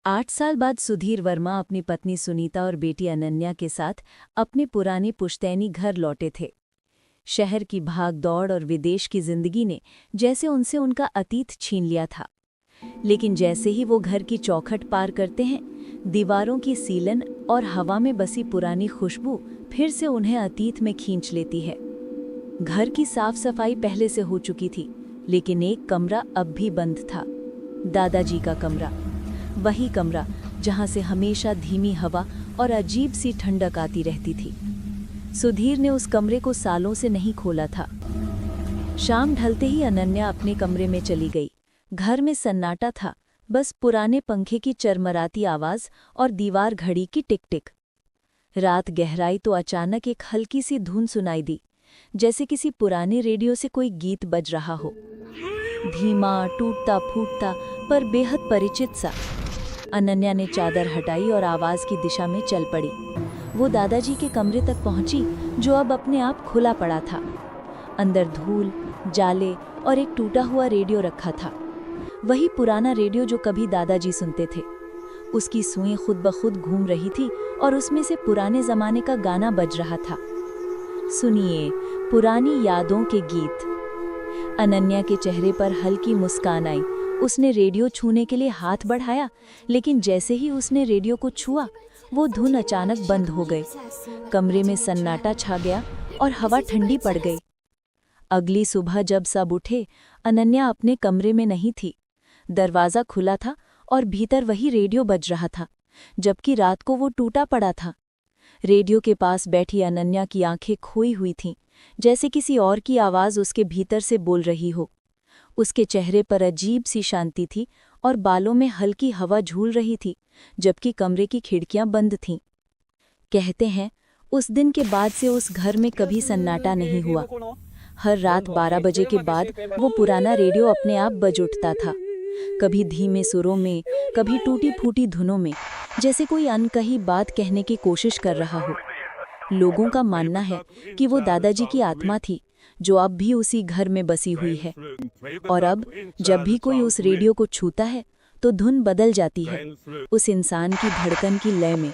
8 साल बाद सुधीर वर्मा अपनी पत्नी सुनीता और बेटी अनन्या के साथ अपने पुराने पुश्तैनी घर लौटे थे। शहर की भाग दौड़ और विदेश की जिंदगी ने जैसे उनसे उनका अतीत छीन लिया था। लेकिन जैसे ही वो घर की चौखट पार करते हैं, दीवारों की सीलन और हवा में बसी पुरानी खुशबू फिर से उन्हें अतीत में खींच लेती है। घर की साफ सफाई पहले से हो चुकी थी, लेकिन एक कमरा अब भी बंद था। दादाजी का कमरा, वही कमरा जहां से हमेशा धीमी हवा और अजीब सी ठंडक आती रहती थी। सुधीर ने उस कमरे को सालों से नहीं खोला था। शाम ढलते ही अनन्या अपने कमरे में चली गई। घर में सन्नाटा था, बस पुराने पंखे की चरमराती आवाज और दीवार घड़ी की टिक टिक। रात गहराई तो अचानक एक हल्की सी धुन सुनाई दी, जैसे किसी पुराने रेडियो से कोई गीत बज रहा हो, धीमा, टूटता फूटता पर बेहद परिचित सा। अनन्या ने चादर हटाई और आवाज की दिशा में चल पड़ी। वो दादाजी के कमरे तक पहुंची, जो अब अपने आप खुला पड़ा था। अंदर धूल, जाले और एक टूटा हुआ रेडियो रखा था। वही पुराना रेडियो जो कभी दादाजी सुनते थे। उसकी सुई खुद ब खुद घूम रही थी और उसमें से पुराने जमाने का गाना बज रहा था। सुनिए, पुरानी यादों के गीत। अनन्या के चेहरे पर हल्की मुस्कान आई। उसने रेडियो छूने के लिए हाथ बढ़ाया, लेकिन जैसे ही उसने रेडियो को छुआ, वो धुन अचानक बंद हो गई। कमरे में सन्नाटा छा गया और हवा ठंडी पड़ गई। अगली सुबह जब सब उठे, अनन्या अपने कमरे में नहीं थी। दरवाज़ा खुला था और भीतर वही रेडियो बज रहा था, जबकि रात को वो टूटा पड़ा था। रेडियो के पास बैठी अनन्या की आंखें खोई हुई थीं, जैसे किसी और की आवाज़ उसके भीतर से बोल रही हो। उसके चेहरे पर अजीब सी शांति थी और बालों में हल्की हवा झूल रही थी, जबकि कमरे की खिड़कियां बंद थीं। कहते हैं, उस दिन के बाद से उस घर में कभी सन्नाटा नहीं हुआ। हर रात 12 बजे के बाद वो पुराना रेडियो अपने आप बज उठता था, कभी धीमे सुरों में, कभी टूटी फूटी धुनों में, जैसे कोई अनकही बात कहने की कोशिश कर रहा हो। लोगों का मानना है कि वो दादाजी की आत्मा थी, जो अब भी उसी घर में बसी हुई है। और अब जब भी कोई उस रेडियो को छूता है, तो धुन बदल जाती है, उस इंसान की धड़कन की लय में।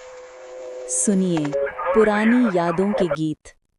सुनिए, पुरानी यादों के गीत।